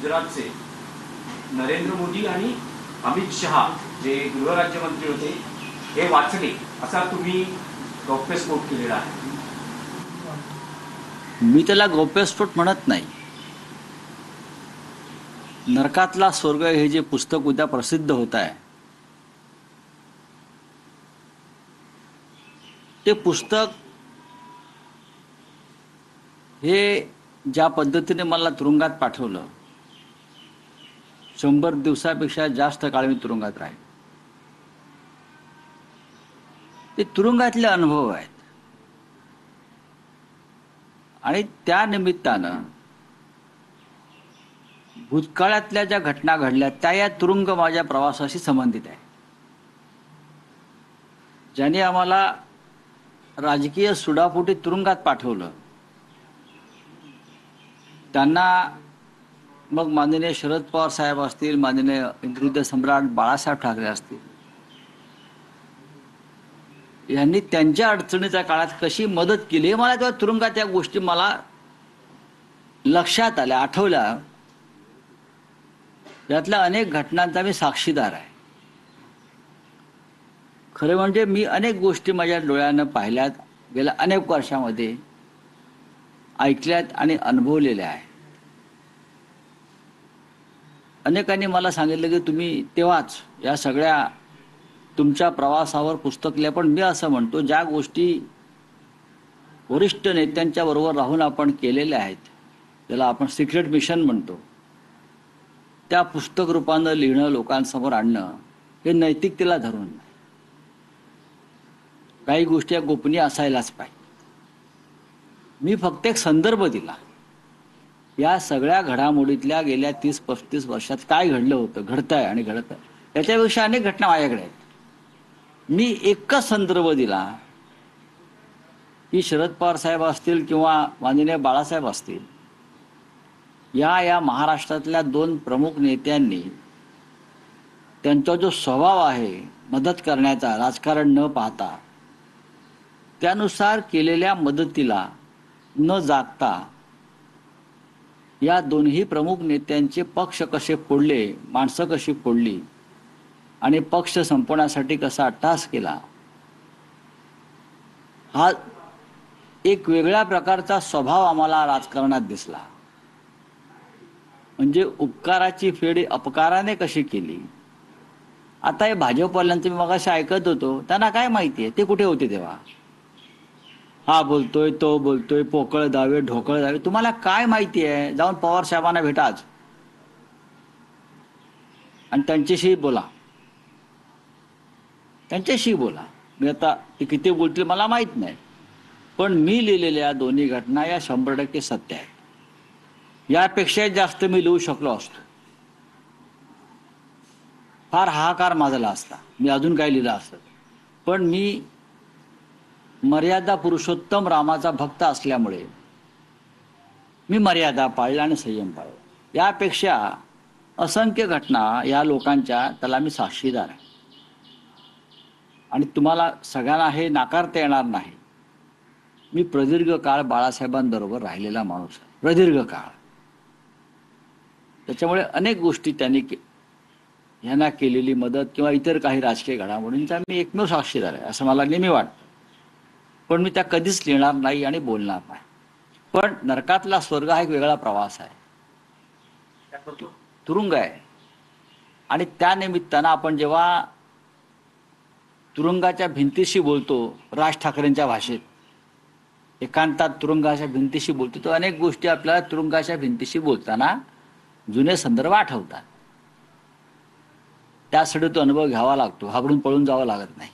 गुजरातचे नरेंद्र मोदी आणि अमित शहा जे गृहराज्यमंत्री होते हे वाचले असा तुम्ही गौप्यस्फोट केलेला आहे. मी त्याला गौप्यस्फोट म्हणत नाही. नरकातला स्वर्ग हे जे पुस्तक उद्या प्रसिद्ध होत आहे ते पुस्तक हे ज्या पद्धतीने मला तुरुंगात पाठवलं, 100 दिवसापेक्षा जास्त काळ मी तुरुंगात राहील. ते तुरुंगातले अनुभव आहेत आणि त्या निमित्तानं भूतकाळातल्या ज्या घटना घडल्या त्या या तुरुंग माझ्या प्रवासाशी संबंधित आहे. ज्याने आम्हाला राजकीय सुडापोटी तुरुंगात पाठवलं त्यांना मग माननीय शरद पवार साहेब असतील, माननीय हिंदुहृदय सम्राट बाळासाहेब ठाकरे असतील, यांनी त्यांच्या अडचणीच्या काळात कशी मदत केली हे मला तेव्हा तुरुंगात या गोष्टी मला लक्षात आल्या, आठवल्या. यातल्या अनेक घटनांचा मी साक्षीदार आहे. खरं म्हणजे मी अनेक गोष्टी माझ्या डोळ्यानं पाहिल्यात, गेल्या अनेक वर्षामध्ये ऐकल्यात आणि अनुभवलेल्या आहेत. अनेकांनी मला सांगितलं की तुम्ही तेव्हाच या सगळ्या तुमच्या प्रवासावर पुस्तक लिहा, पण मी असं म्हणतो ज्या गोष्टी वरिष्ठ नेत्यांच्या बरोबर राहून आपण केलेल्या आहेत, ज्याला आपण सिक्रेट मिशन म्हणतो, त्या पुस्तक रूपानं लिहिणं, लोकांसमोर आणणं हे नैतिकतेला धरून नाही. काही गोष्टी गोपनीय असायलाच पाहिजे. मी फक्त एक संदर्भ दिला. या सगळ्या घडामोडीतल्या गेल्या 30-35 वर्षात काय घडलं होतं, घडतंय आणि घडत आहे, याच्यापेक्षा अनेक घटना माझ्याकडे आहेत. मी एकच संदर्भ दिला की शरद पवार साहेब असतील किंवा माननीय बाळासाहेब असतील, या महाराष्ट्रातल्या 2 प्रमुख नेत्यांनी त्यांचा जो स्वभाव आहे मदत करण्याचा, राजकारण न पाहता, त्यानुसार केलेल्या मदतीला न जागता या दोन्ही प्रमुख नेत्यांचे पक्ष कसे फोडले, माणसं कशी फोडली आणि पक्ष संपवण्यासाठी कसा अट्टहास केला, हा एक वेगळ्या प्रकारचा स्वभाव आम्हाला राजकारणात दिसला. म्हणजे उपकाराची फेड अपकाराने कशी केली. आता हे भाजपवाल्यांचं मी मगाशी ऐकत होतो, त्यांना काय माहिती आहे, ते कुठे होते तेव्हा. हा बोलतोय, तो बोलतोय, पोकळ दावे, ढोकळ दावे. तुम्हाला काय माहिती आहे? जाऊन पवार साहेबांना भेटा आज आणि त्यांच्याशी बोला, त्यांच्याशी बोला. मी आता ते किती बोलतील मला माहित नाही, पण मी लिहिलेल्या दोन्ही घटना या 100% सत्य आहेत. यापेक्षा जास्त मी लिहू शकलो असतो. फार हाहाकार माजला असता, मी अजून काय लिहिलं असतं. पण मी मर्यादा पुरुषोत्तम रामाचा भक्त असल्यामुळे मी मर्यादा पाळल्या आणि संयम पाळला. यापेक्षा असंख्य घटना या लोकांच्या, त्याला मी साक्षीदार आहे. आणि तुम्हाला सगळ्यांना हे नाकारता येणार नाही, मी प्रदीर्घ काळ बाळासाहेबांबरोबर राहिलेला माणूस आहे, प्रदीर्घ काळ. त्याच्यामुळे अनेक गोष्टी त्यांनी यांना केलेली मदत किंवा इतर काही राजकीय घडामोडींचा मी एकमेव साक्षीदार आहे असं मला नेहमी वाटतं. पण मी त्या कधीच लिहिणार नाही आणि बोलणार नाही. पण नरकातला स्वर्ग हा एक वेगळा प्रवास आहे, तुरुंग आहे. आणि त्या निमित्तानं आपण जेव्हा तुरुंगाच्या भिंतीशी बोलतो, राज ठाकरेंच्या भाषेत एकांतात तुरुंगाच्या भिंतीशी बोलतो, तर अनेक गोष्टी आपल्याला तुरुंगाच्या भिंतीशी बोलताना जुने संदर्भ आठवतात. त्यासाठी तो अनुभव घ्यावा लागतो, घाबरून पळून जावं लागत नाही.